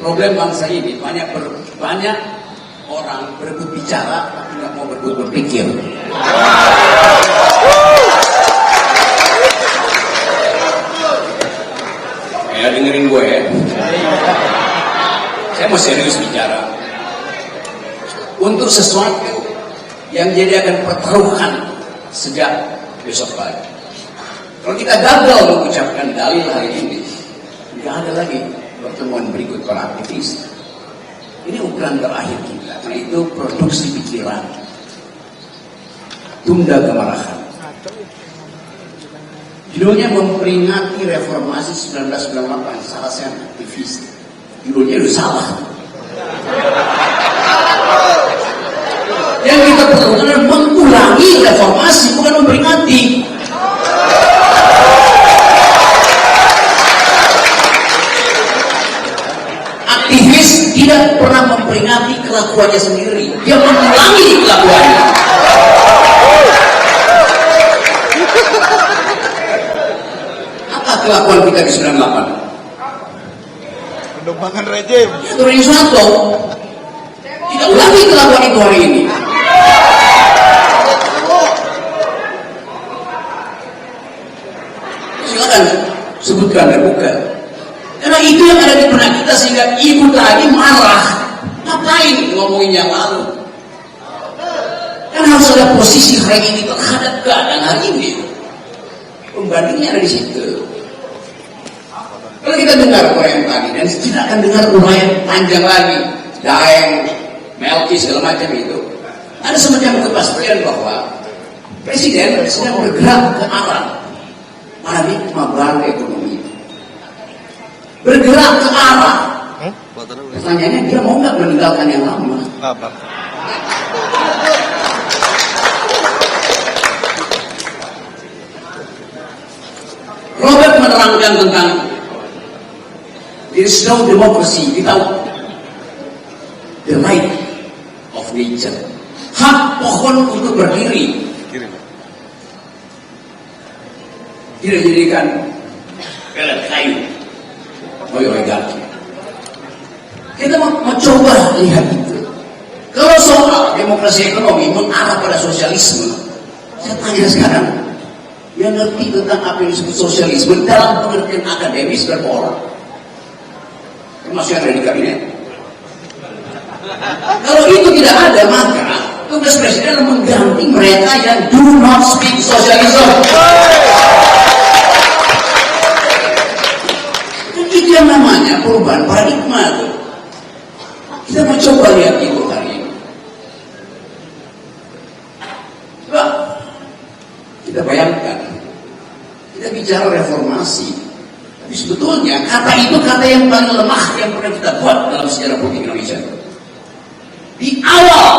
Problem bangsa ini banyak orang berebut bicara tapi nggak mau berebut berpikir. Ya dengerin gue ya. Saya mau serius bicara. Untuk sesuatu yang jadi akan pertaruhan sejak besok pagi. Kalau kita gagal mengucapkan dalil hari ini, nggak ada lagi pertemuan berikut para aktivis. Ini ukuran terakhir kita. Karena itu produksi pikiran, tunda kemarahan. Judulnya memperingati reformasi 1998. Salah saya aktivis. Judulnya udah salah. Yang kita perlukan adalah mengulangi reformasi, bukan memperingati. Aktivis tidak pernah memperingati kelakuannya sendiri, dia mengulangi kelakuannya. Apa kelakuan kita di 98? Pengembangan rejim. Turun Soeharto. Kita ulangi kelakuan itu hari ini. Silakan sebutkan dan bukan. Karena itu yang ada di benak kita sehingga ibu tadi marah. Ngapain ngomongin yang lalu? Kan harus ada posisi hari ini terhadap keadaan hari ini. Pembandingnya ada di situ. Kalau kita dengar uraian tadi dan kita akan dengar uraian panjang lagi, Daeng, Melki segala macam itu, ada semacam kepastian bahwa presiden sedang bergerak ke arah paradigma baru ekonomi. Bergerak ke arah. Pertanyaannya dia mau nggak meninggalkan yang lama? Apa? Robert menerangkan tentang there is no democracy without the right of nature. Hak pohon untuk berdiri. Tidak dijadikan pelet kayu. Oligarki. Kita mau coba lihat itu. Kalau soal demokrasi ekonomi mengarah pada sosialisme, saya tanya sekarang, yang ngerti tentang apa yang disebut sosialisme dalam pengertian akademis berapa orang? Termasuk yang ada di kabinet. Kalau itu tidak ada, maka tugas presiden adalah mengganti mereka yang do not speak socialism. Itu yang namanya perubahan paradigma itu. Kita mau coba lihat itu hari ini. Coba kita bayangkan, kita bicara reformasi, tapi sebetulnya kata itu kata yang paling lemah yang pernah kita buat dalam sejarah politik Indonesia. Di awal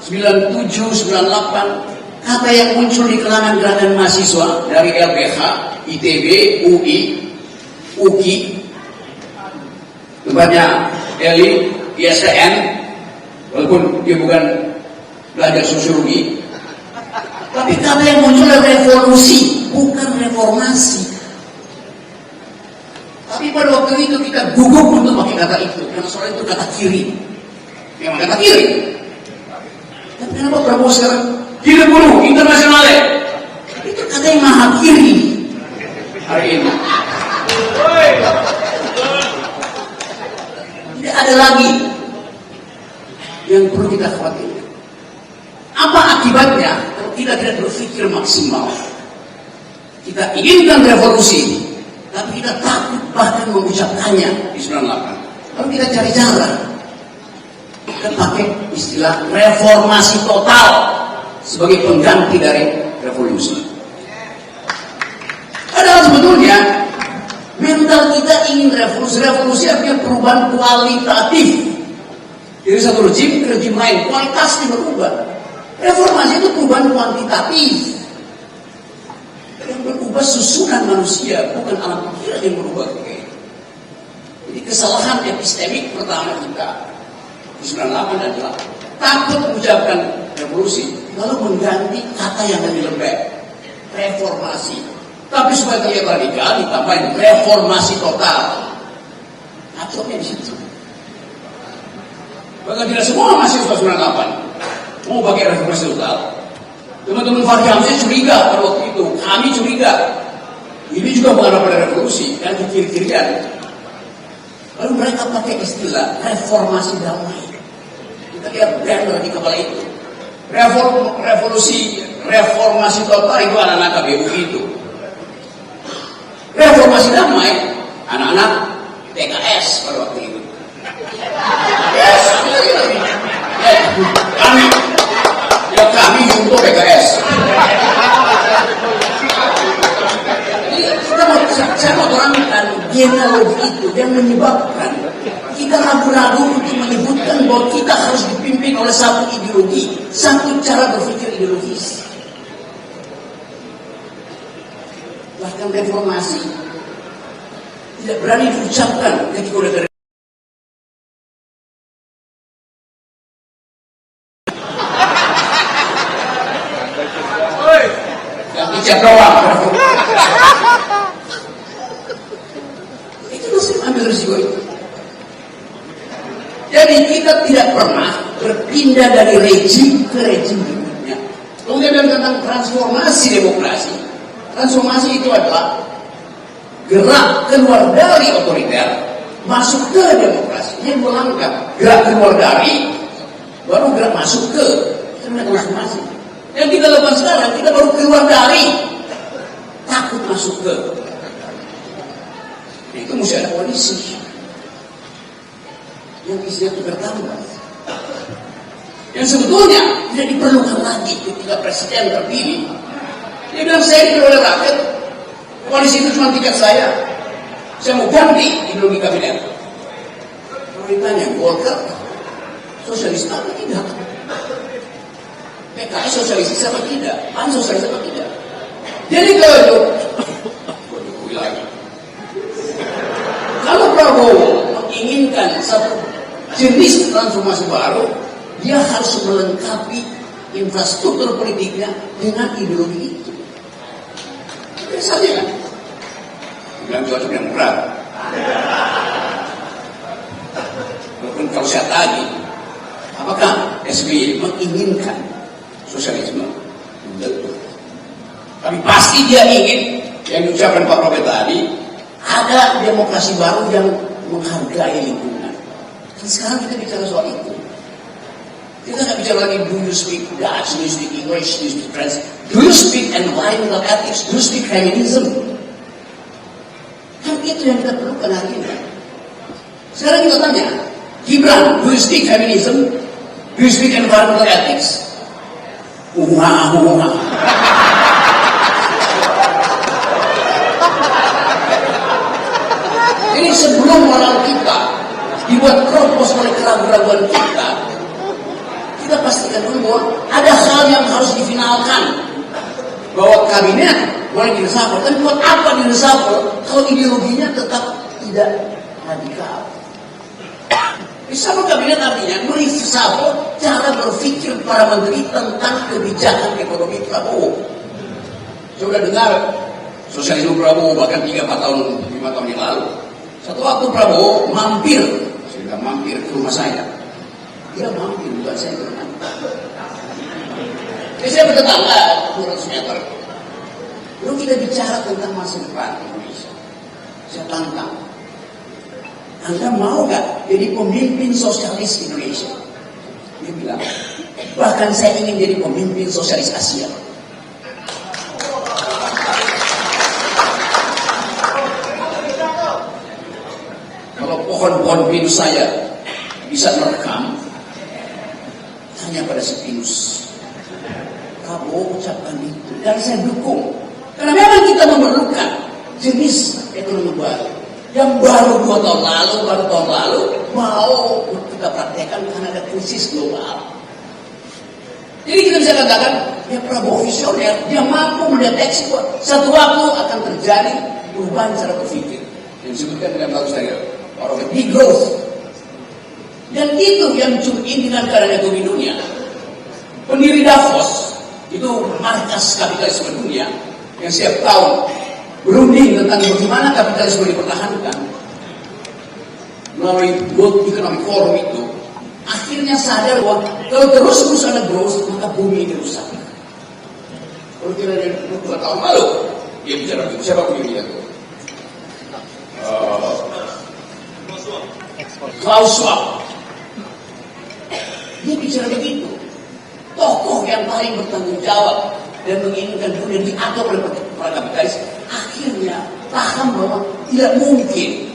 97, 98, kata yang muncul di kalangan gerakan mahasiswa dari LBH, ITB, UI, UKI, tempatnya Eli, ISN, walaupun dia bukan belajar sosiologi, tapi kata yang muncul adalah revolusi, bukan reformasi. Tapi pada waktu itu kita gugup untuk pakai kata itu, karena soal itu kata kiri, memang kata kiri. Tapi kenapa Prabowo sekarang kiri buruh internasional? Itu kata yang maha kiri hari ini. Tidak ada lagi yang perlu kita khawatirkan. Apa akibatnya kalau kita tidak berpikir maksimal? Kita inginkan revolusi, tapi kita takut bahkan mengucapkannya di 98. Lalu kita cari cara. Kita pakai istilah reformasi total sebagai pengganti dari revolusi. Padahal sebetulnya Mental kita ingin revolusi. Revolusi artinya perubahan kualitatif. Dari satu rejim ke rejim lain, kualitasnya berubah. Reformasi itu perubahan kuantitatif. Yang berubah susunan manusia, bukan alam pikiran yang berubah. Jadi kesalahan epistemik pertama kita 98 adalah takut mengucapkan revolusi, lalu mengganti kata yang lebih lembek, reformasi. Tapi supaya terlihat radikal ditambahin reformasi total. Akhirnya di situ. Bahkan tidak semua mahasiswa 98 mau pakai reformasi total. Teman-teman Fahri Hamzah curiga pada waktu itu, kami curiga. Ini juga mengarah pada revolusi dan kekiri-kirian. Lalu mereka pakai istilah reformasi damai. Kita lihat banner di kepala itu. Reformasi total itu anak-anak KBU itu. Reformasi damai, anak-anak PKS pada waktu itu. Yes, kami untuk PKS. Saya mau terangkan genealogi itu yang menyebabkan kita ragu-ragu untuk menyebutkan bahwa kita harus dipimpin oleh satu ideologi, satu cara berpikir ideologis. Bahkan reformasi tidak berani diucapkan ketika udah dari yang dicap doang. Itu mesti ambil risiko itu. Jadi kita tidak pernah berpindah dari rejim ke rejim berikutnya. Kemudian tentang transformasi demokrasi. Transformasi itu adalah gerak keluar dari otoriter masuk ke demokrasi. Ini melangkah gerak keluar dari baru gerak masuk ke transformasi. Yang kita lakukan sekarang kita baru keluar dari takut masuk ke. Itu mesti ada koalisi yang isinya itu bertambah. Yang sebetulnya tidak diperlukan lagi ketika presiden terpilih. Dia bilang saya dipilih oleh rakyat, koalisi itu cuma tiket saya mau ganti ideologi kabinet. Kalau ditanya Golkar sosialis apa tidak? PKS sosialis apa tidak? PAN sosialis apa tidak? Jadi kalau Prabowo menginginkan satu jenis transformasi baru, dia harus melengkapi infrastruktur politiknya dengan ideologi itu. Biasanya kan bilang cocok yang berat. Walaupun kalau saya tanya, apakah SBY menginginkan sosialisme? Betul. Tapi pasti dia ingin yang diucapkan Pak Robert tadi, ada demokrasi baru yang menghargai lingkungan. Dan sekarang kita bicara soal itu. Kita nggak bicara lagi do you speak Dutch, do you speak English, do you speak French, do you speak environmental ethics, do you speak feminism. Kan itu yang kita perlukan hari ini. Sekarang kita tanya, Gibran, do you speak feminism, do you speak environmental ethics? Jadi sebelum moral kita dibuat kropos oleh keraguan-keraguan kita pastikan dulu bahwa ada hal yang harus difinalkan. Bahwa kabinet boleh diresapel, tapi buat apa diresapel kalau ideologinya tetap tidak radikal? Resapel kabinet artinya meresapel cara berpikir para menteri tentang kebijakan ekonomi Prabowo. Sudah dengar sosialisme Prabowo bahkan 5 tahun yang lalu. Satu waktu Prabowo mampir ke rumah saya. Dia mampir, bukan saya pernah. Saya bertetangga 200 meter. Lalu kita bicara tentang masa depan Indonesia. Saya tantang. Anda mau gak jadi pemimpin sosialis Indonesia? Dia bilang, bahkan saya ingin jadi pemimpin sosialis Asia. Kalau pohon-pohon pinus saya bisa merekam, tanya pada si pinus. Prabowo ucapkan itu, dan saya dukung. Karena memang kita memerlukan jenis ekonomi baru. Yang baru 2 tahun lalu, mau kita praktekkan karena ada krisis global. Jadi kita bisa katakan, dia Prabowo visioner, dia mampu mendeteksi bahwa satu waktu akan terjadi perubahan cara berpikir. Yang disebutkan dengan bagus tadi, orang degrowth. Dan itu yang intikan keadaan ekonomi dunia. Pendiri Davos, itu markas kapitalisme dunia, yang setiap tahun berunding tentang bagaimana kapitalisme dipertahankan melalui World Economic Forum itu, akhirnya sadar bahwa kalau terus ada growth, maka bumi ini rusak. Kalau kira dari 2 tahun lalu, dia bicara begitu. Siapa pendirinya itu? Klaus Schwab. Dia bicara begitu. Tokoh yang paling bertanggung jawab dan menginginkan dunia diatur oleh para kapitalis, akhirnya paham bahwa tidak mungkin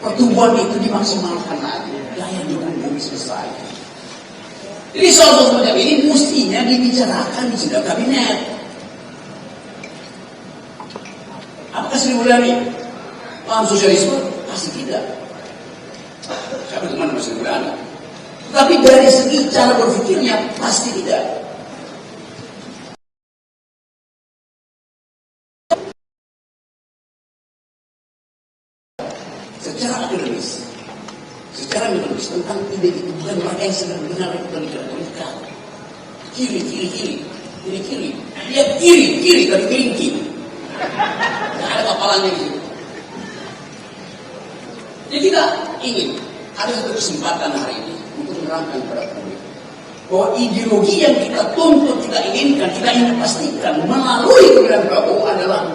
pertumbuhan itu dimaksimalkan lagi. Daya dukung bumi selesai. Jadi soal semacam ini mestinya dibicarakan di sidang kabinet. Apakah Sri Mulyani paham sosialisme? Pasti tidak. Saya berteman dengan Sri Mulyani. Tapi dari segi cara berpikirnya pasti tidak. Secara akademis, secara metodis tentang ide itu bukan mereka yang sedang benar bukan mereka. Kiri. Dia kiri dari kelingki. Tidak ada kapalannya gitu. Jadi kita ingin ada satu kesempatan hari ini untuk menerangkan kepada publik bahwa ideologi yang kita tuntut, kita inginkan, kita ingin pastikan melalui pemilihan Prabowo adalah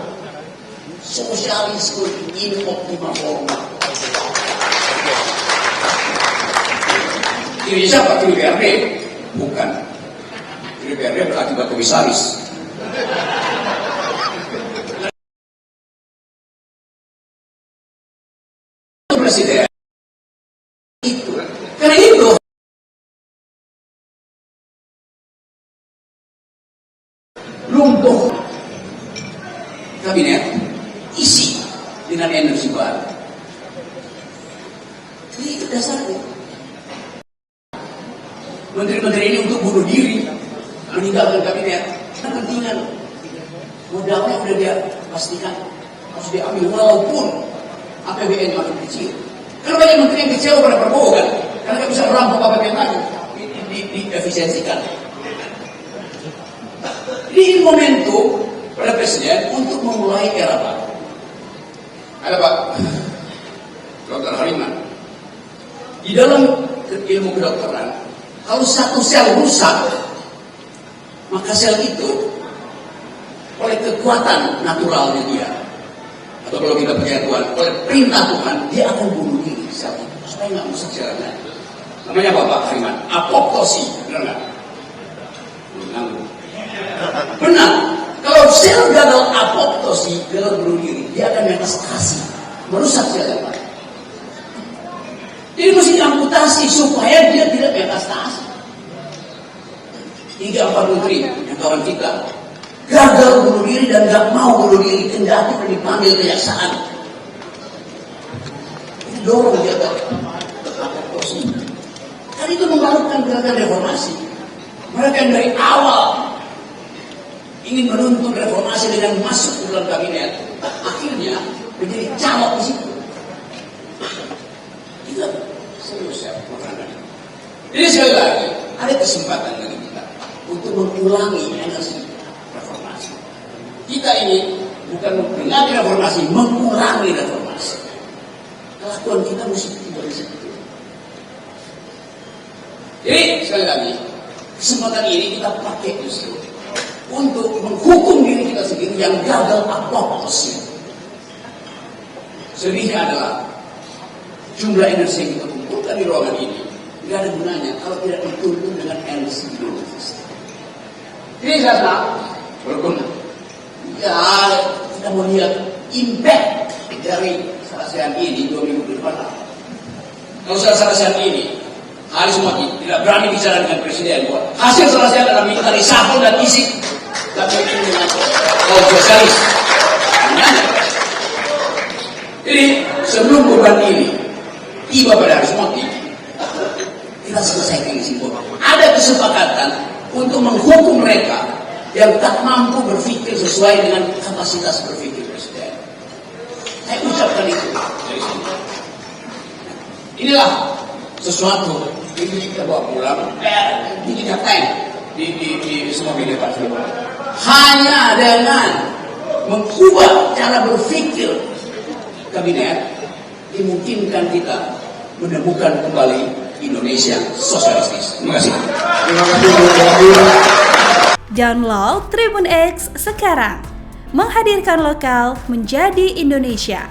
sosialisme in optima forma. Kiri siapa? Kiri BRD? Bukan. Kiri BRD berakibat komisaris. Presiden itu. Karena itu lumpuh kabinet isi dengan energi baru. Jadi itu dasarnya. Menteri-menteri ini untuk bunuh diri, meninggalkan kabinet, kepentingan modalnya sudah dia pastikan harus diambil walaupun APBN makin kecil. Karena banyak menteri yang kecewa pada Prabowo kan, karena nggak bisa merampok APBN lagi, diefisiensikan. Jadi ini momentum pada presiden untuk memulai era baru. Ada Pak Dr. Hariman. Di dalam ilmu kedokteran, kalau satu sel rusak, maka sel itu oleh kekuatan naturalnya dia, atau kalau kita percaya Tuhan, oleh perintah Tuhan, dia akan bunuh diri sel itu supaya nggak rusak selnya. Namanya apa Pak Hariman? Apoptosi, benar nggak? Benar. Kalau sel gagal apoptosi, gagal bunuh diri, dia akan metastasi, merusak sel yang lain. Jadi mesti diamputasi supaya dia tidak metastasi. 3-4 menteri yang kawan kita gagal bunuh diri dan gak mau bunuh diri, kendati dipanggil kejaksaan. Itu dorong dia ke apoptosi. Kan itu melakukan gerakan reformasi. Mereka yang dari awal ingin menuntut reformasi dengan masuk ke dalam kabinet, akhirnya menjadi calon di situ. Itu serius ya, makanya. Jadi sekali lagi ada kesempatan bagi kita untuk mengulangi energi reformasi. Kita ini bukan mengulangi reformasi, mengulangi reformasi. Kelakuan kita mesti tiba di situ. Jadi sekali lagi kesempatan ini kita pakai justru untuk menghukum diri kita sendiri yang gagal apoptosi. Sedihnya adalah jumlah energi yang kita kumpulkan di ruangan ini tidak ada gunanya kalau tidak dituntun dengan energi ideologis. Jadi saya walaupun ya kita mau lihat impact dari sarasian ini 2 minggu ke depan. Kalau sarasian ini hari semua tidak berani bicara dengan presiden bahwa hasil sarasian adalah minta reshuffle dan isi tapi ini dengan kaum sosialis. Jadi sebelum beban ini tiba pada hari semua kita selesaikan simpul. Ada kesepakatan untuk menghukum mereka yang tak mampu berpikir sesuai dengan kapasitas berpikir presiden. Saya ucapkan itu dari sini. Inilah sesuatu yang kita bawa pulang, dicapai di semua media patriot. Hanya dengan mengubah cara berpikir kabinet dimungkinkan kita menemukan kembali Indonesia sosialistis. Terima kasih. Terima kasih. Download Tribun X sekarang, menghadirkan lokal menjadi Indonesia.